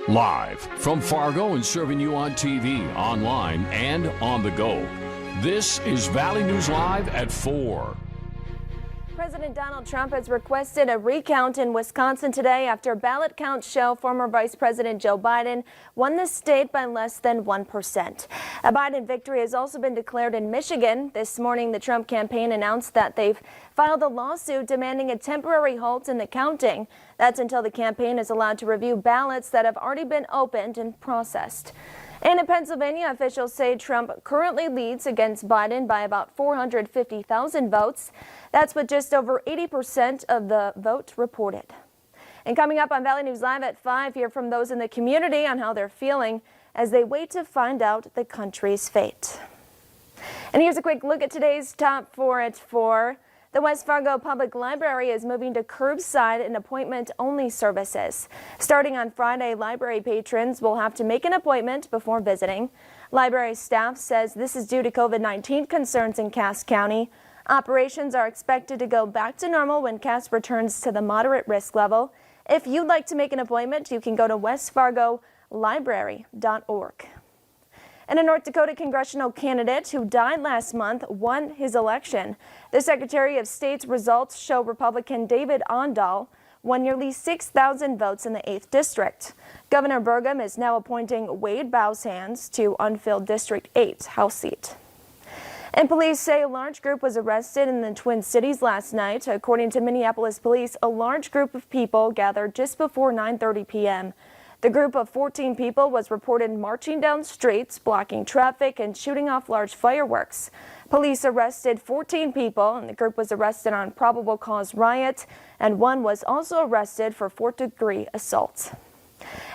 Live from Fargo and serving you on TV, online, and on the go. This is Valley News Live at 4. President Donald Trump has requested a recount in Wisconsin today after ballot counts show former Vice President Joe Biden won the state by less than 1%. A Biden victory has also been declared in Michigan. This morning, the Trump campaign announced that they've filed a lawsuit demanding a temporary halt in the counting. That's until the campaign is allowed to review ballots that have already been opened and processed. And in Pennsylvania, officials say Trump currently leads against Biden by about 450,000 votes. That's with just over 80% of the vote reported. And coming up on Valley News Live at 5, hear from those in the community on how they're feeling as they wait to find out the country's fate. And here's a quick look at today's top 4 at 4. The West Fargo Public Library is moving to curbside and appointment-only services. Starting on Friday, library patrons will have to make an appointment before visiting. Library staff says this is due to COVID-19 concerns in Cass County. Operations are expected to go back to normal when Cass returns to the moderate risk level. If you'd like to make an appointment, you can go to westfargolibrary.org. And a North Dakota congressional candidate who died last month won his election. The Secretary of State's results show Republican David Ondal won nearly 6,000 votes in the 8th District. Governor Burgum is now appointing Wade Bowshands to unfilled District 8 House seat. And police say a large group was arrested in the Twin Cities last night. According to Minneapolis police, a large group of people gathered just before 9:30 p.m. The group of 14 people was reported marching down streets, blocking traffic, and shooting off large fireworks. Police arrested 14 people, and the group was arrested on probable cause riot, and one was also arrested for fourth-degree assault.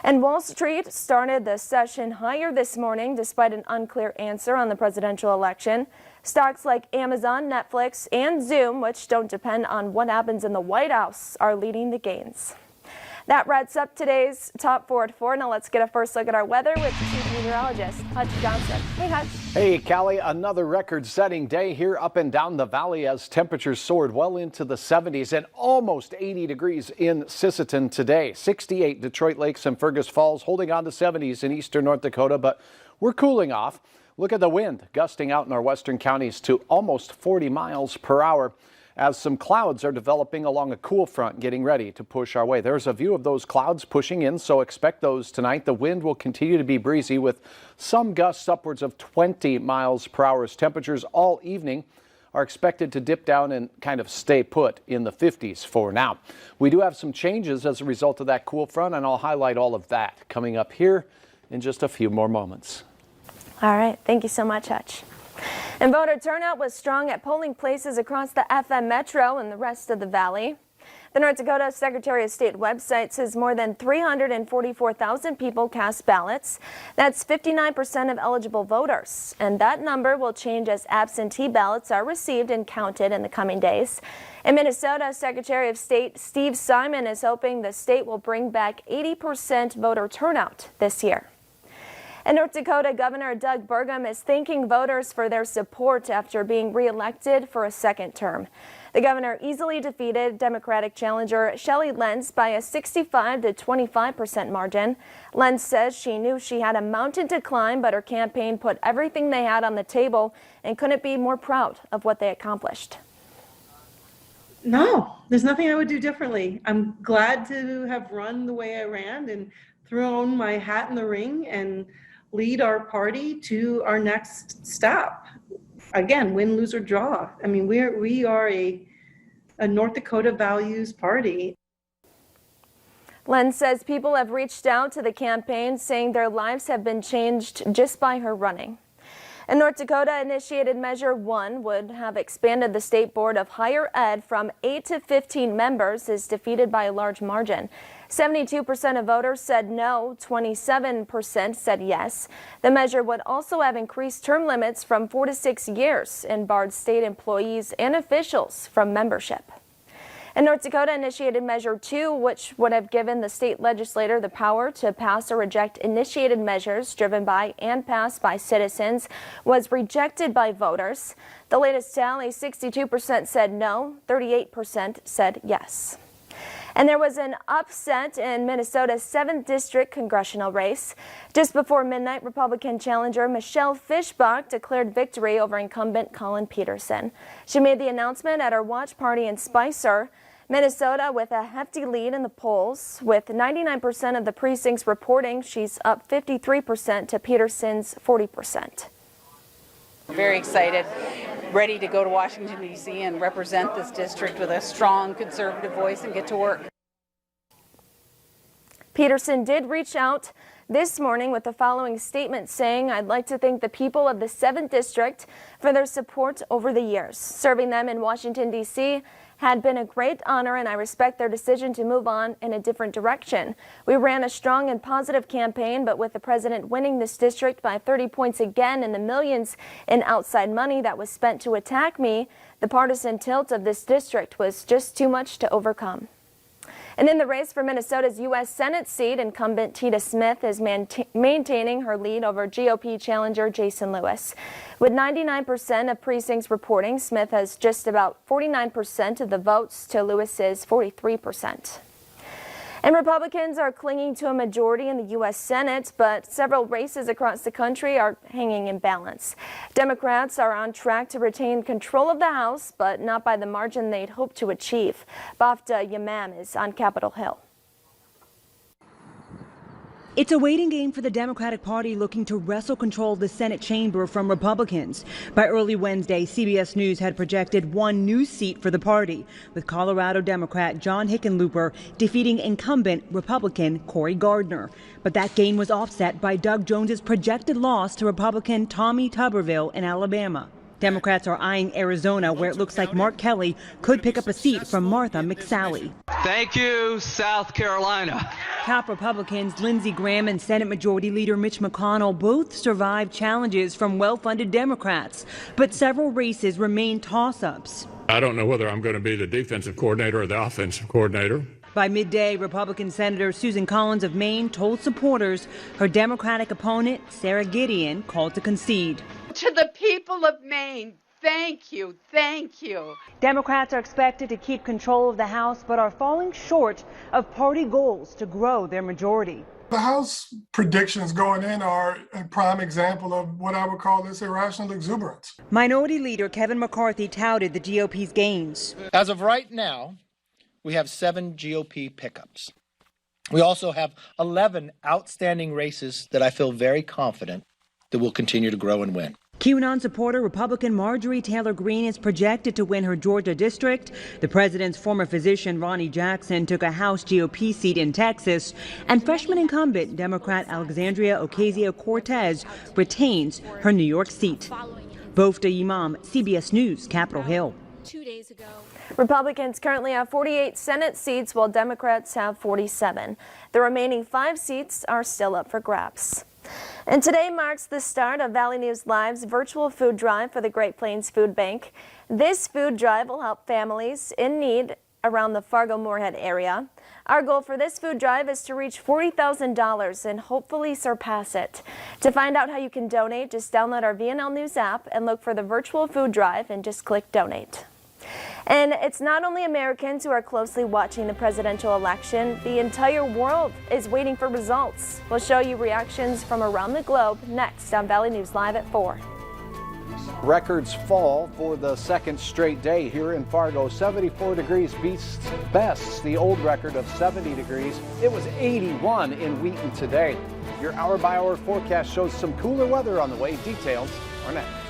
And Wall Street started the session higher this morning despite an unclear answer on the presidential election. Stocks like Amazon, Netflix, and Zoom, which don't depend on what happens in the White House, are leading the gains. That wraps up today's top 4 at 4. Now let's get a first look at our weather with Chief Meteorologist Hutch Johnson. Hey, Hutch. Hey, Callie. Another record-setting day here up and down the valley as temperatures soared well into the 70s and almost 80 degrees in Sisseton today. 68 Detroit Lakes and Fergus Falls, holding on to 70s in eastern North Dakota, but we're cooling off. Look at the wind gusting out in our western counties to almost 40 miles per hour. As some clouds are developing along a cool front getting ready to push our way. There's a view of those clouds pushing in, so expect those tonight. The wind will continue to be breezy with some gusts upwards of 20 miles per hour. Temperatures all evening are expected to dip down and kind of stay put in the 50s for now. We do have some changes as a result of that cool front, and I'll highlight all of that coming up here in just a few more moments. All right. Thank you so much, Hutch. And voter turnout was strong at polling places across the FM Metro and the rest of the valley. The North Dakota Secretary of State website says more than 344,000 people cast ballots. That's 59% of eligible voters. And that number will change as absentee ballots are received and counted in the coming days. In Minnesota, Secretary of State Steve Simon is hoping the state will bring back 80% voter turnout this year. And North Dakota Governor Doug Burgum is thanking voters for their support after being reelected for a second term. The governor easily defeated Democratic challenger Shelley Lenz by a 65 to 25% margin. Lenz says she knew she had a mountain to climb, but her campaign put everything they had on the table and couldn't be more proud of what they accomplished. No, there's nothing I would do differently. I'm glad to have run the way I ran and thrown my hat in the ring and lead our party to our next step. Again, win, lose, or draw. I mean, we are a North Dakota values party. Lenz says people have reached out to the campaign saying their lives have been changed just by her running. And North Dakota initiated Measure 1 would have expanded the State Board of Higher Ed from 8 to 15 members is defeated by a large margin. 72% of voters said no, 27% said yes. The measure would also have increased term limits from 4 to 6 years and barred state employees and officials from membership. And North Dakota initiated Measure 2, which would have given the state legislature the power to pass or reject initiated measures driven by and passed by citizens, was rejected by voters. The latest tally, 62% said no, 38% said yes. And there was an upset in Minnesota's 7th District congressional race. Just before midnight, Republican challenger Michelle Fischbach declared victory over incumbent Collin Peterson. She made the announcement at her watch party in Spicer. Minnesota with a hefty lead in the polls. With 99% of the precincts reporting, she's up 53% to Peterson's 40%. Very excited, ready to go to Washington, D.C. and represent this district with a strong conservative voice and get to work. Peterson did reach out this morning with the following statement saying, "I'd like to thank the people of the 7th District for their support over the years. Serving them in Washington, D.C. had been a great honor, and I respect their decision to move on in a different direction. We ran a strong and positive campaign, but with the president winning this district by 30 points again and the millions in outside money that was spent to attack me, the partisan tilt of this district was just too much to overcome." And in the race for Minnesota's U.S. Senate seat, incumbent Tita Smith is maintaining her lead over GOP challenger Jason Lewis. With 99% of precincts reporting, Smith has just about 49% of the votes to Lewis's 43%. And Republicans are clinging to a majority in the U.S. Senate, but several races across the country are hanging in balance. Democrats are on track to retain control of the House, but not by the margin they'd hoped to achieve. Bafta Yamam is on Capitol Hill. It's a waiting game for the Democratic Party looking to wrestle control of the Senate chamber from Republicans. By early Wednesday, CBS News had projected one new seat for the party, with Colorado Democrat John Hickenlooper defeating incumbent Republican Cory Gardner. But that gain was offset by Doug Jones's projected loss to Republican Tommy Tuberville in Alabama. Democrats are eyeing Arizona, where it looks like Mark Kelly could pick up a seat from Martha McSally. Thank you, South Carolina. Top Republicans Lindsey Graham and Senate Majority Leader Mitch McConnell both survived challenges from well-funded Democrats, but several races remain toss-ups. I don't know whether I'm going to be the defensive coordinator or the offensive coordinator. By midday, Republican Senator Susan Collins of Maine told supporters her Democratic opponent, Sarah Gideon, called to concede. To the people of Maine, thank you, thank you. Democrats are expected to keep control of the House, but are falling short of party goals to grow their majority. The House predictions going in are a prime example of what I would call this irrational exuberance. Minority Leader Kevin McCarthy touted the GOP's gains. As of right now, we have 7 GOP pickups. We also have 11 outstanding races that I feel very confident that will continue to grow and win. QAnon supporter Republican Marjorie Taylor Greene is projected to win her Georgia district. The president's former physician Ronnie Jackson took a House GOP seat in Texas, and freshman incumbent Democrat Alexandria Ocasio-Cortez retains her New York seat. Bafta Yamam, CBS News, Capitol Hill. 2 days ago. Republicans currently have 48 Senate seats, while Democrats have 47. The remaining 5 seats are still up for grabs. And today marks the start of Valley News Live's virtual food drive for the Great Plains Food Bank. This food drive will help families in need around the Fargo-Moorhead area. Our goal for this food drive is to reach $40,000 and hopefully surpass it. To find out how you can donate, just download our VNL News app and look for the virtual food drive and just click donate. And it's not only Americans who are closely watching the presidential election. The entire world is waiting for results. We'll show you reactions from around the globe next on Valley News Live at 4. Records fall for the second straight day here in Fargo. 74 degrees bests the old record of 70 degrees. It was 81 in Wheaton today. Your hour-by-hour forecast shows some cooler weather on the way. Details are next.